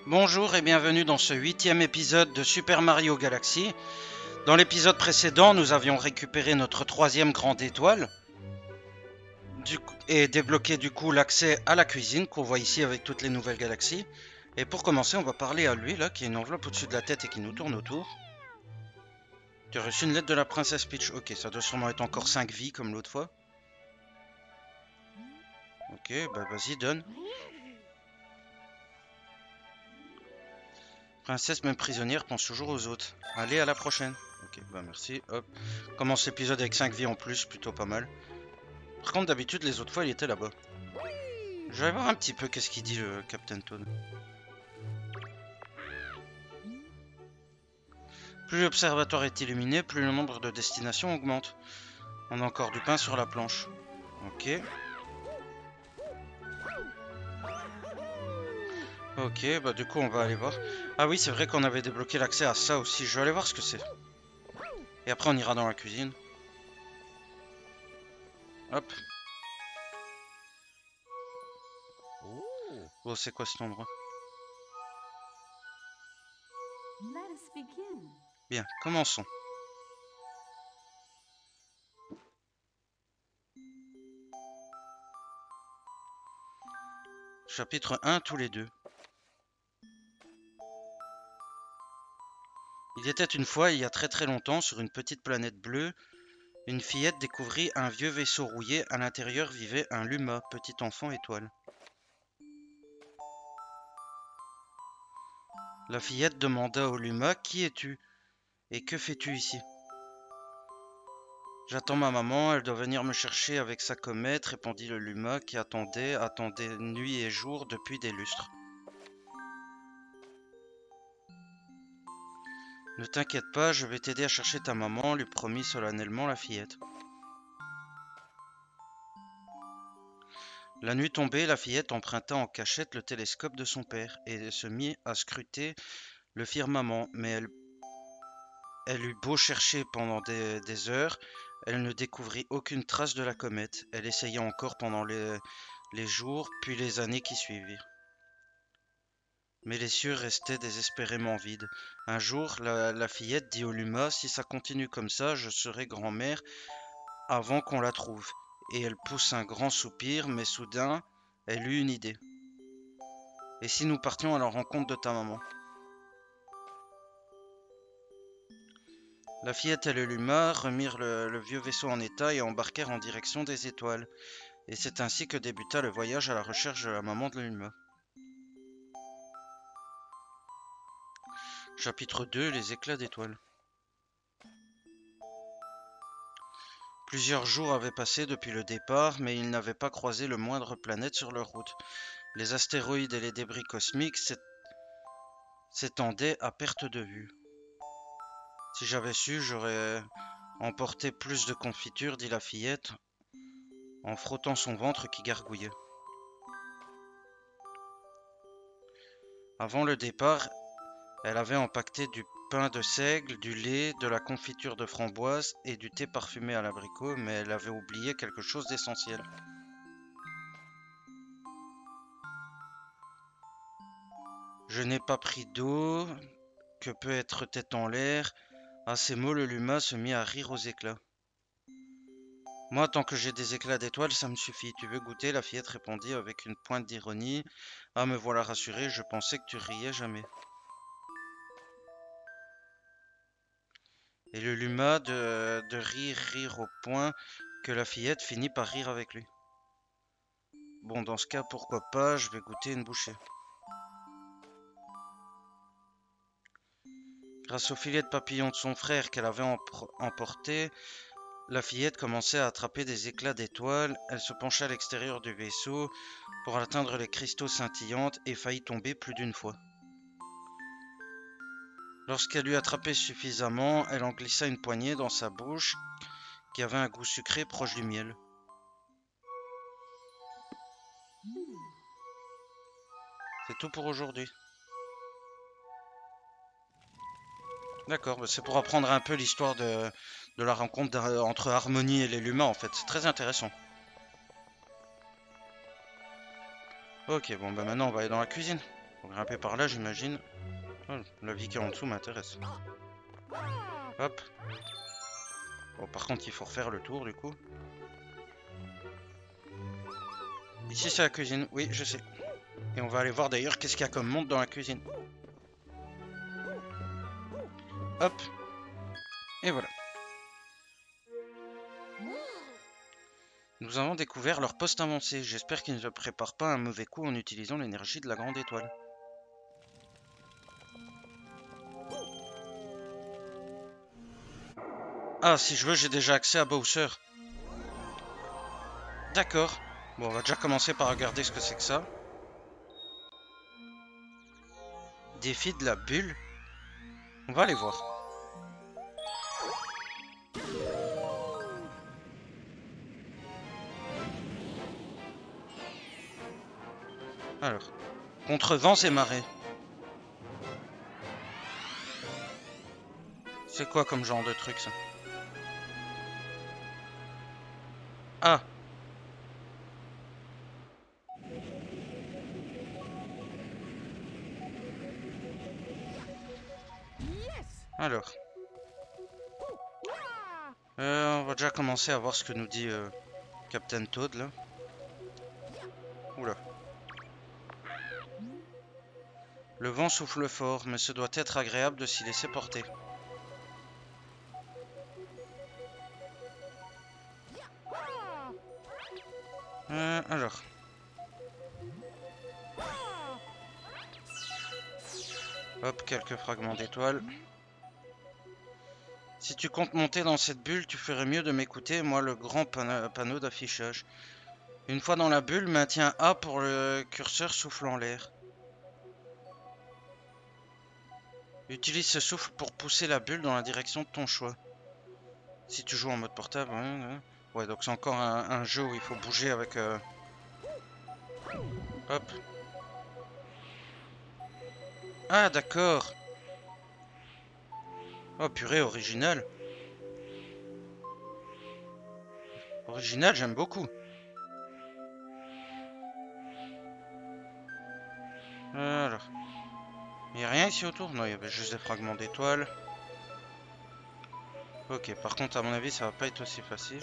Bonjour et bienvenue dans ce 8e épisode de Super Mario Galaxy. Dans l'épisode précédent, nous avions récupéré notre 3e grande étoile et débloqué du coup l'accès à la cuisine qu'on voit ici avec toutes les nouvelles galaxies. Et pour commencer, on va parler à lui là qui a une enveloppe au-dessus de la tête et qui nous tourne autour. Tu as reçu une lettre de la princesse Peach. Ok, ça doit sûrement être encore 5 vies comme l'autre fois. Ok, bah vas-y, donne. Princesse même prisonnière pense toujours aux autres. Allez, à la prochaine. Ok, bah merci, hop. Commence l'épisode avec 5 vies en plus, plutôt pas mal. Par contre, d'habitude, les autres fois, il était là-bas. Je vais voir un petit peu qu'est-ce qu'il dit le Captain Toad. Plus l'observatoire est illuminé, plus le nombre de destinations augmente. On a encore du pain sur la planche. Ok. Ok, bah du coup, on va aller voir. Ah oui, c'est vrai qu'on avait débloqué l'accès à ça aussi. Je vais aller voir ce que c'est. Et après, on ira dans la cuisine. Hop. Oh, c'est quoi cet endroit? Bien, commençons. Chapitre 1, tous les deux. Il était une fois, il y a très très longtemps, sur une petite planète bleue, une fillette découvrit un vieux vaisseau rouillé. À l'intérieur vivait un Luma, petit enfant étoile. La fillette demanda au Luma: Qui es-tu et que fais-tu ici? J'attends ma maman, elle doit venir me chercher avec sa comète, répondit le Luma qui attendait nuit et jour depuis des lustres. Ne t'inquiète pas, je vais t'aider à chercher ta maman, lui promit solennellement la fillette. La nuit tombée, la fillette emprunta en cachette le télescope de son père et se mit à scruter le firmament, mais elle eut beau chercher pendant des heures, elle ne découvrit aucune trace de la comète. Elle essaya encore pendant les jours, puis les années qui suivirent. Mais les cieux restaient désespérément vides. Un jour, la fillette dit au Luma: Si ça continue comme ça, je serai grand-mère avant qu'on la trouve. Et elle pousse un grand soupir, mais soudain, elle eut une idée. Et si nous partions à la rencontre de ta maman? La fillette et le Luma remirent le vieux vaisseau en état et embarquèrent en direction des étoiles. Et c'est ainsi que débuta le voyage à la recherche de la maman de Luma. Chapitre 2: Les éclats d'étoiles. Plusieurs jours avaient passé depuis le départ, mais ils n'avaient pas croisé le moindre planète sur leur route. Les astéroïdes et les débris cosmiques s'étendaient à perte de vue. Si j'avais su, j'aurais emporté plus de confiture, dit la fillette, en frottant son ventre qui gargouillait. Avant le départ, elle avait empaqueté du pain de seigle, du lait, de la confiture de framboise et du thé parfumé à l'abricot, mais elle avait oublié quelque chose d'essentiel. Je n'ai pas pris d'eau, que peut être tête en l'air. À ces mots, le Luma se mit à rire aux éclats. Moi, tant que j'ai des éclats d'étoiles, ça me suffit. Tu veux goûter? La fillette répondit avec une pointe d'ironie. Ah, me voilà rassurée, je pensais que tu riais jamais. Et le Luma de rire au point que la fillette finit par rire avec lui. Bon, dans ce cas, pourquoi pas, je vais goûter une bouchée. Grâce au filet de papillon de son frère qu'elle avait emporté, la fillette commençait à attraper des éclats d'étoiles. Elle se pencha à l'extérieur du vaisseau pour atteindre les cristaux scintillants et faillit tomber plus d'une fois. Lorsqu'elle eut attrapé suffisamment, elle en glissa une poignée dans sa bouche qui avait un goût sucré proche du miel. C'est tout pour aujourd'hui. D'accord, bah c'est pour apprendre un peu l'histoire de la rencontre entre Harmonie et les Luma en fait. C'est très intéressant. Ok, bon bah maintenant on va aller dans la cuisine. Faut grimper par là, j'imagine. Oh, la vie qui est en dessous m'intéresse. Hop. Bon, par contre, il faut refaire le tour, du coup. Ici, c'est la cuisine. Oui, je sais. Et on va aller voir d'ailleurs qu'est-ce qu'il y a comme monde dans la cuisine. Hop. Et voilà. Nous avons découvert leur poste avancé. J'espère qu'ils ne préparent pas un mauvais coup en utilisant l'énergie de la grande étoile. Ah, si je veux, j'ai déjà accès à Bowser. D'accord. Bon, on va déjà commencer par regarder ce que c'est que ça. Défi de la bulle. On va aller voir. Alors. Contre vents et marées. C'est quoi comme genre de truc, ça? Ah. Alors. On va déjà commencer à voir ce que nous dit Captain Toad, là. Oula. Le vent souffle fort, mais ce doit être agréable de s'y laisser porter. Alors. Hop, quelques fragments d'étoiles. Si tu comptes monter dans cette bulle, tu ferais mieux de m'écouter, moi le grand panneau d'affichage. Une fois dans la bulle, maintiens A pour le curseur souffle en l'air. Utilise ce souffle pour pousser la bulle dans la direction de ton choix. Si tu joues en mode portable, ouais, donc c'est encore un jeu où il faut bouger avec... Hop. Ah, d'accord. Oh, purée, original. Original, j'aime beaucoup. Alors. Il n'y a rien ici autour? Non, il y avait juste des fragments d'étoiles. Ok, par contre, à mon avis, ça va pas être aussi facile.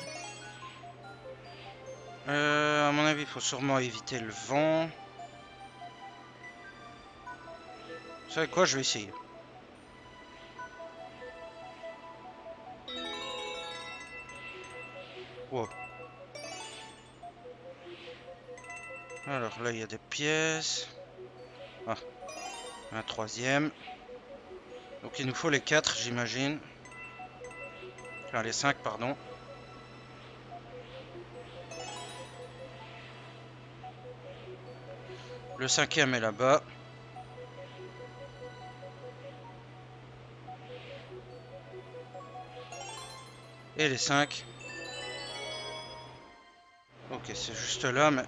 À mon avis, il faut sûrement éviter le vent. Vous savez quoi? Je vais essayer. Wow. Alors là, il y a des pièces. Ah, un troisième. Donc il nous faut les 4, j'imagine. Enfin, les 5, pardon. Le 5e est là-bas. Et les 5. Ok, c'est juste là, mais...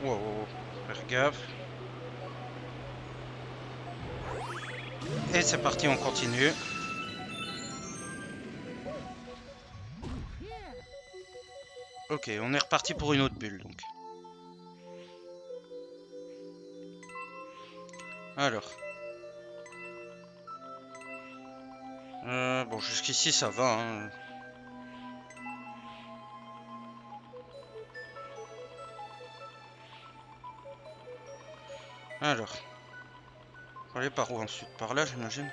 Wow, wow, wow. Faire gaffe. Et c'est parti, on continue. Ok, on est reparti pour une autre bulle, donc. Alors. Bon, jusqu'ici, ça va, hein. Alors. On va aller par où ensuite? Par là, j'imagine.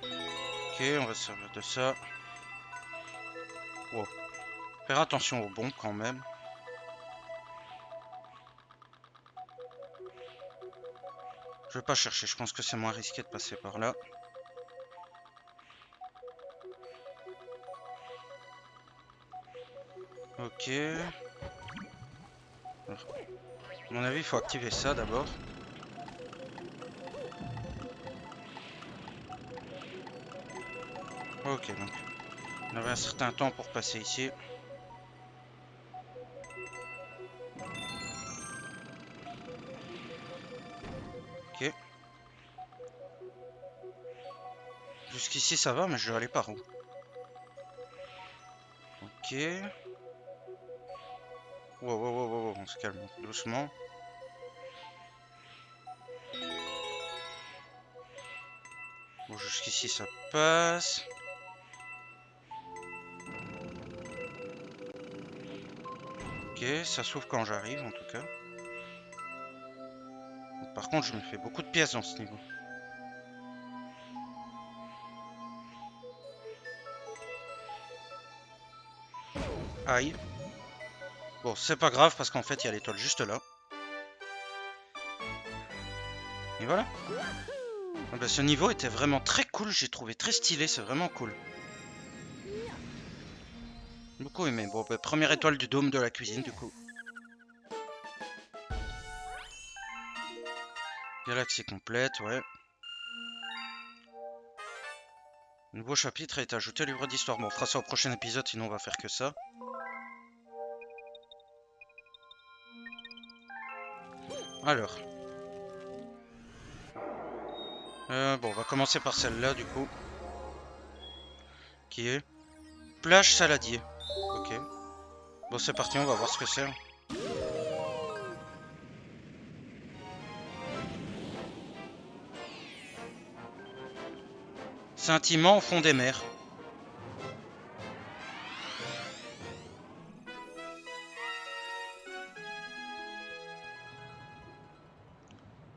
Ok, on va se servir de ça. Wow. Faire attention aux bombes, quand même. Je vais pas chercher, je pense que c'est moins risqué de passer par là. Ok. Alors, à mon avis, il faut activer ça d'abord. Ok, donc on avait un certain temps pour passer ici. Ok. Jusqu'ici ça va, mais je vais aller par où? Ok. Wow, wow, wow, wow, on se calme doucement. Bon, jusqu'ici ça passe. Ok, ça s'ouvre quand j'arrive en tout cas. Par contre, je me fais beaucoup de pièces dans ce niveau. Aïe. Bon, c'est pas grave parce qu'en fait, il y a l'étoile juste là. Et voilà. Ah bah, ce niveau était vraiment très cool, j'ai trouvé très stylé, c'est vraiment cool. Beaucoup aimé. Bon, bah, première étoile du dôme de la cuisine du coup. Galaxie complète, ouais. Nouveau chapitre est ajouté au livre d'histoire. Bon, on fera ça au prochain épisode, sinon on va faire que ça. Alors. Bon, on va commencer par celle-là du coup. Qui est plage saladier. Ok. Bon, c'est parti, on va voir ce que c'est. Scintillement au fond des mers.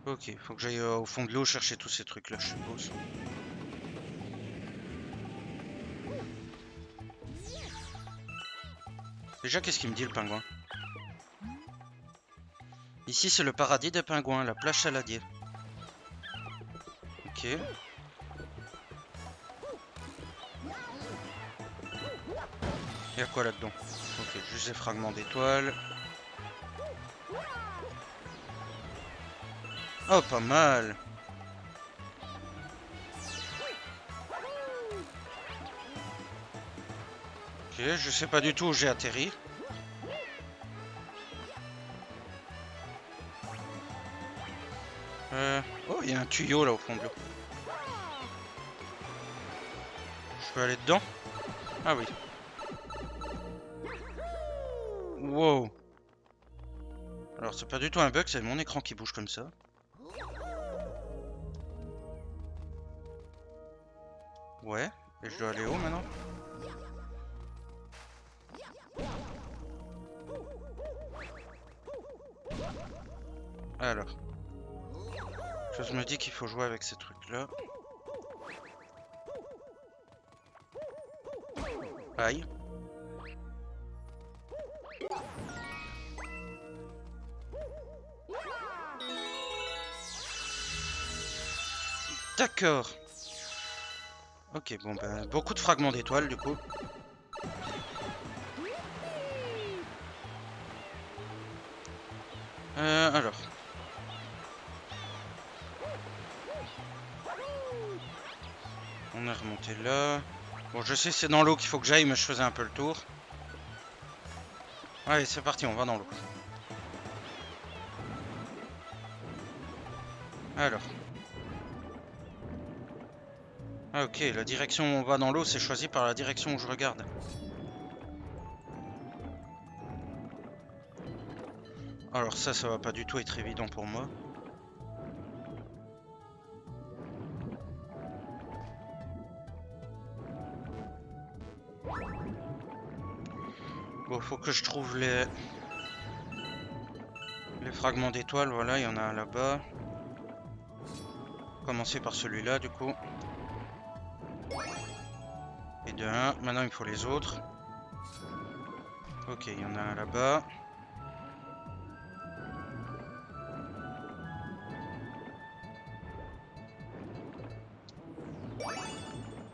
Ok, faut que j'aille au fond de l'eau chercher tous ces trucs là, je suppose. Déjà, qu'est-ce qu'il me dit le pingouin? Ici, c'est le paradis des pingouins, la plage saladier. Ok. Y'a quoi là-dedans? Ok, juste des fragments d'étoiles. Oh, pas mal. Ok, je sais pas du tout où j'ai atterri. Oh, il y a un tuyau là au fond de l'eau. Je peux aller dedans? Ah oui. Wow. Alors, c'est pas du tout un bug, c'est mon écran qui bouge comme ça. Ouais. Et je dois aller où maintenant? Alors. Je me dis qu'il faut jouer avec ces trucs-là. Aïe. D'accord. Ok, bon ben, beaucoup de fragments d'étoiles du coup. Alors. On est remonté là. Bon, je sais c'est dans l'eau qu'il faut que j'aille, mais je faisais un peu le tour. Allez, c'est parti, on va dans l'eau. Alors. Ah ok, la direction où on va dans l'eau, c'est choisi par la direction où je regarde. Alors ça va pas du tout être évident pour moi. Bon, faut que je trouve les fragments d'étoiles, voilà, il y en a un là-bas. Commencer par celui-là du coup. Et de 1, maintenant il me faut les autres. Ok, il y en a un là-bas.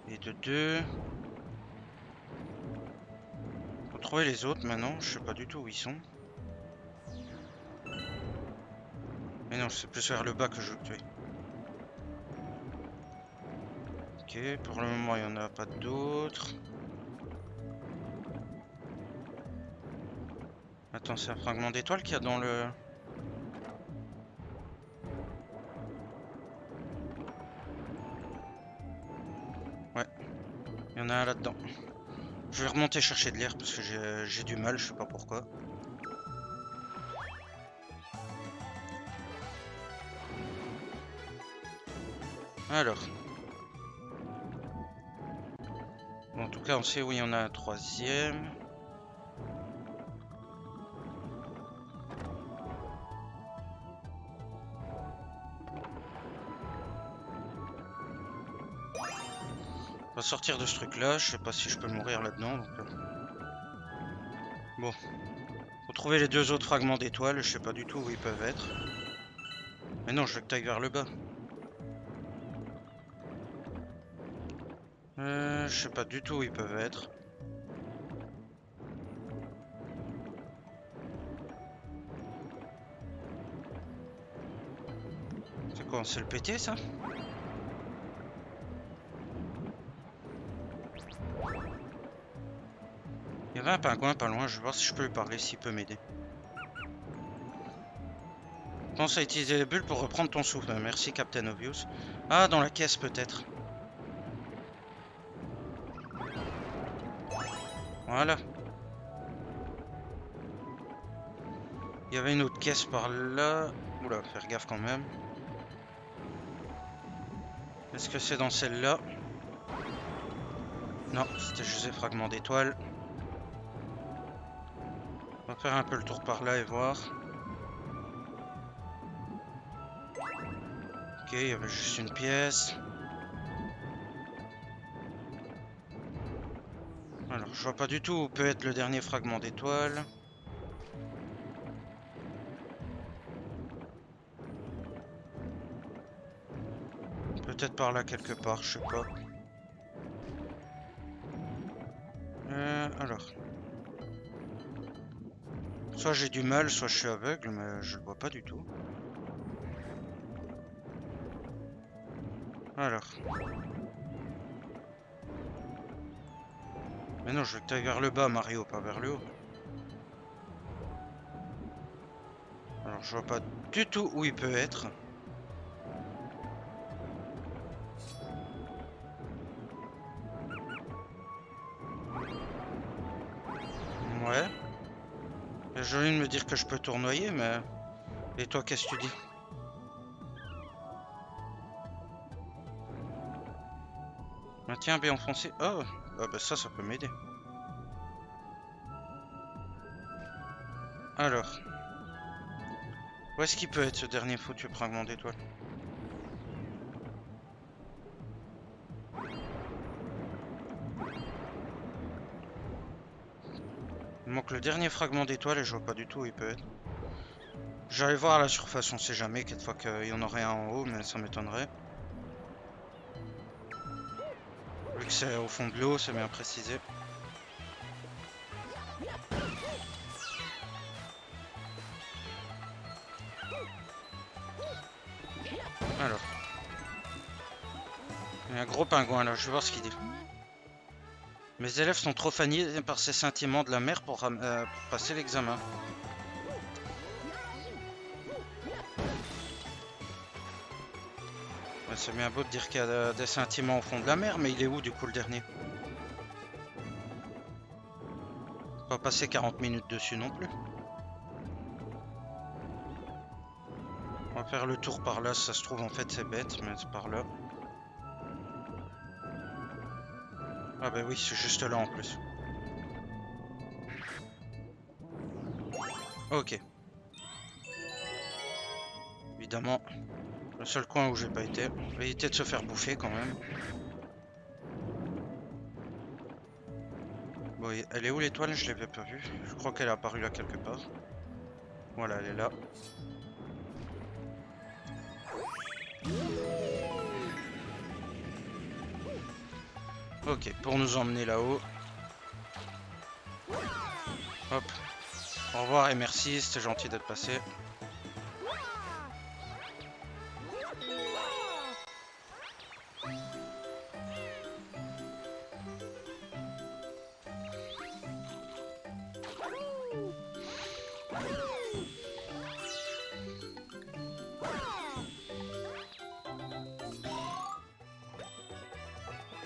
Et de 2. Faut trouver les autres maintenant, je sais pas du tout où ils sont. Mais non, c'est plus vers le bas que je veux tuer. Ok, pour le moment il n'y en a pas d'autres. Attends, c'est un fragment d'étoile qu'il y a dans le... Ouais, il y en a un là-dedans. Je vais remonter chercher de l'air parce que j'ai du mal, je sais pas pourquoi. Alors. Bon, en tout cas, on sait où il y en a un troisième. On va sortir de ce truc là, je sais pas si je peux mourir là-dedans. Bon. Faut trouver les deux autres fragments d'étoiles, je sais pas du tout où ils peuvent être. Mais non, je veux que t'ailles vers le bas. Je sais pas du tout où ils peuvent être. C'est quoi, c'est le pété ça? Il y avait un pingouin pas loin, je vais voir si je peux lui parler, s'il peut m'aider. Pense à utiliser les bulles pour reprendre ton souffle. Merci Captain Obvious. Ah, dans la caisse peut-être. Voilà. Il y avait une autre caisse par là. Oula, faire gaffe quand même. Est-ce que c'est dans celle-là? Non, c'était juste des fragments d'étoiles. On va faire un peu le tour par là et voir. Ok, il y avait juste une pièce. Alors, je vois pas du tout où peut être le dernier fragment d'étoile. Peut-être par là quelque part, je sais pas. Alors. Soit j'ai du mal, soit je suis aveugle, mais je le vois pas du tout. Alors. Mais non, je veux que tu ailles vers le bas, Mario, pas vers le haut. Alors, je vois pas du tout où il peut être. Ouais. J'ai envie de me dire que je peux tournoyer, mais... Et toi, qu'est-ce que tu dis? Maintien B enfoncé. Oh, ah bah ça peut m'aider. Alors. Où est-ce qu'il peut être ce dernier foutu fragment d'étoile? Il manque le dernier fragment d'étoile et je vois pas du tout où il peut être. J'allais voir à la surface, on sait jamais, quelquefois qu'il y en aurait un en haut, mais ça m'étonnerait. Vu que c'est au fond de l'eau, c'est bien précisé. Alors. Il y a un gros pingouin là, je vais voir ce qu'il dit. Mes élèves sont trop fanés par ces sentiments de la mer pour passer l'examen. Ouais, c'est bien beau de dire qu'il y a des sentiments au fond de la mer, mais il est où du coup le dernier? Pas passer 40 minutes dessus non plus. On va faire le tour par là, si ça se trouve en fait c'est bête, mais c'est par là. Ah bah oui, c'est juste là en plus. Ok. Évidemment, le seul coin où j'ai pas été. On va éviter de se faire bouffer quand même. Bon, elle est où l'étoile? Je l'avais pas vue. Je crois qu'elle est apparue là quelque part. Voilà, elle est là. Ok, pour nous emmener là-haut. Hop. Au revoir et merci, c'était gentil d'être passé.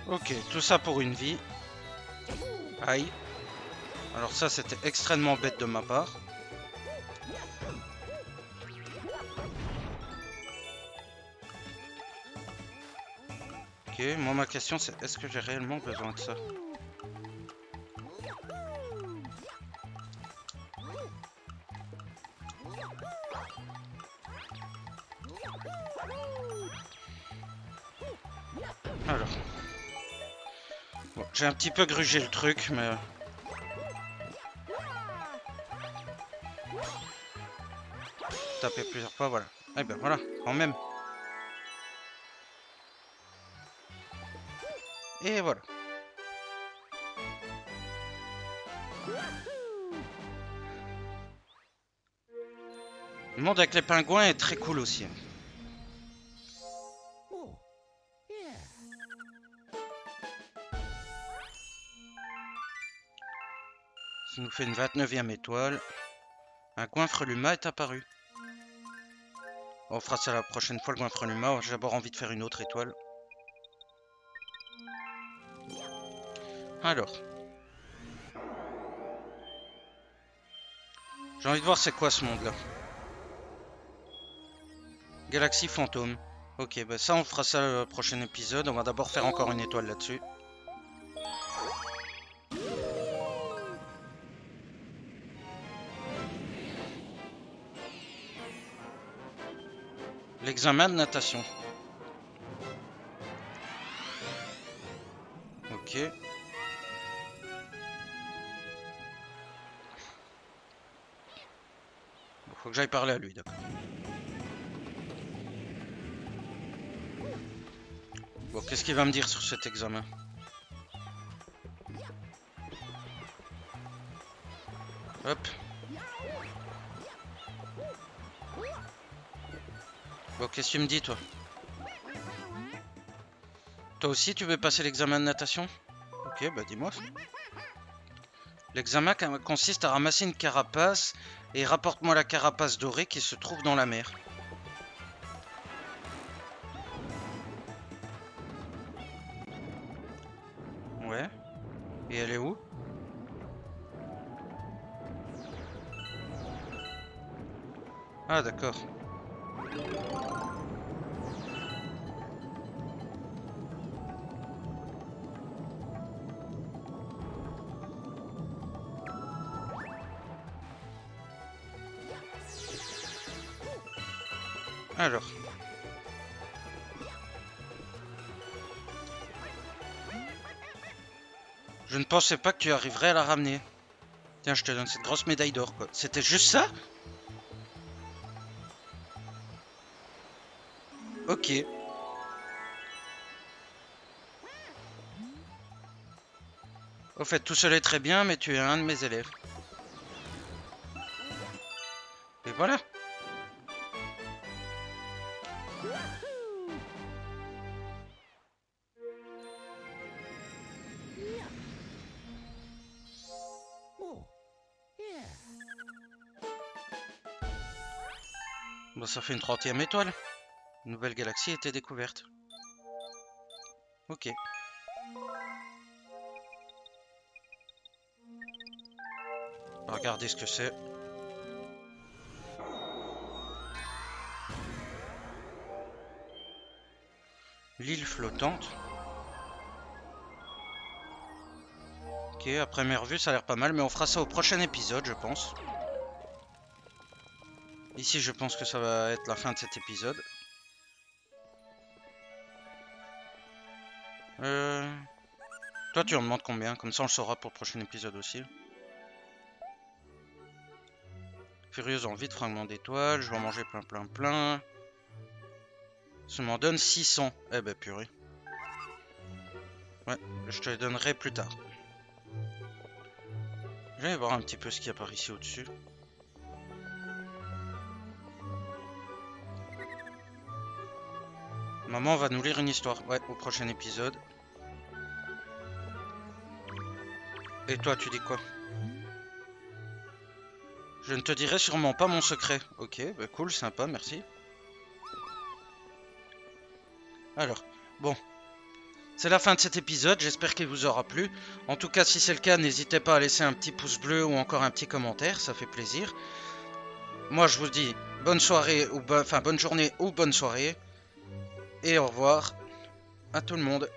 Ok, tout ça pour une vie. Aïe. Alors ça, c'était extrêmement bête de ma part. Ok, moi ma question c'est est-ce que j'ai réellement besoin de ça? Alors. Bon, j'ai un petit peu grugé le truc, mais... Taper plusieurs fois, voilà. Eh ben voilà, quand même. Et voilà. Le monde avec les pingouins est très cool aussi. Ça nous fait une 29e étoile. Un goinfre-luma est apparu. On fera ça la prochaine fois, le goinfre-luma. J'ai d'abord envie de faire une autre étoile. Alors. J'ai envie de voir c'est quoi ce monde-là. Galaxie fantôme. Ok, bah ça on fera ça le prochain épisode. On va d'abord faire encore une étoile là-dessus. L'examen de natation. Ok. Bon, faut que j'aille parler à lui, d'accord. Bon, qu'est-ce qu'il va me dire sur cet examen? Hop. Bon, qu'est-ce que tu me dis, toi? Toi aussi, tu veux passer l'examen de natation? Ok, bah dis-moi. L'examen consiste à ramasser une carapace et rapporte-moi la carapace dorée qui se trouve dans la mer. Ouais. Et elle est où? Ah, d'accord. Alors. Je ne pensais pas que tu arriverais à la ramener. Tiens, je te donne cette grosse médaille d'or, quoi. C'était juste ça? Ok. Au fait, tout cela est très bien, mais tu es un de mes élèves. Et voilà. Bon, ça fait une 30e étoile. Une nouvelle galaxie a été découverte. Ok. On va regarder ce que c'est. L'île flottante. Ok, à première vue, ça a l'air pas mal, mais on fera ça au prochain épisode, je pense. Ici, je pense que ça va être la fin de cet épisode. Toi, tu en demandes combien? Comme ça, on le saura pour le prochain épisode aussi. Furieuse envie de fragments d'étoiles. Je vais en manger plein. Ça m'en donne 600. Eh ben, purée. Ouais, je te les donnerai plus tard. Je vais voir un petit peu ce qu'il y a par ici au-dessus. Maman va nous lire une histoire. Ouais, au prochain épisode. Et toi, tu dis quoi? Je ne te dirai sûrement pas mon secret. Ok, bah cool, sympa, merci. Alors, bon. C'est la fin de cet épisode, j'espère qu'il vous aura plu. En tout cas, si c'est le cas, n'hésitez pas à laisser un petit pouce bleu ou encore un petit commentaire, ça fait plaisir. Moi, je vous dis bonne soirée, ou bonne journée ou bonne soirée. Et au revoir. À tout le monde.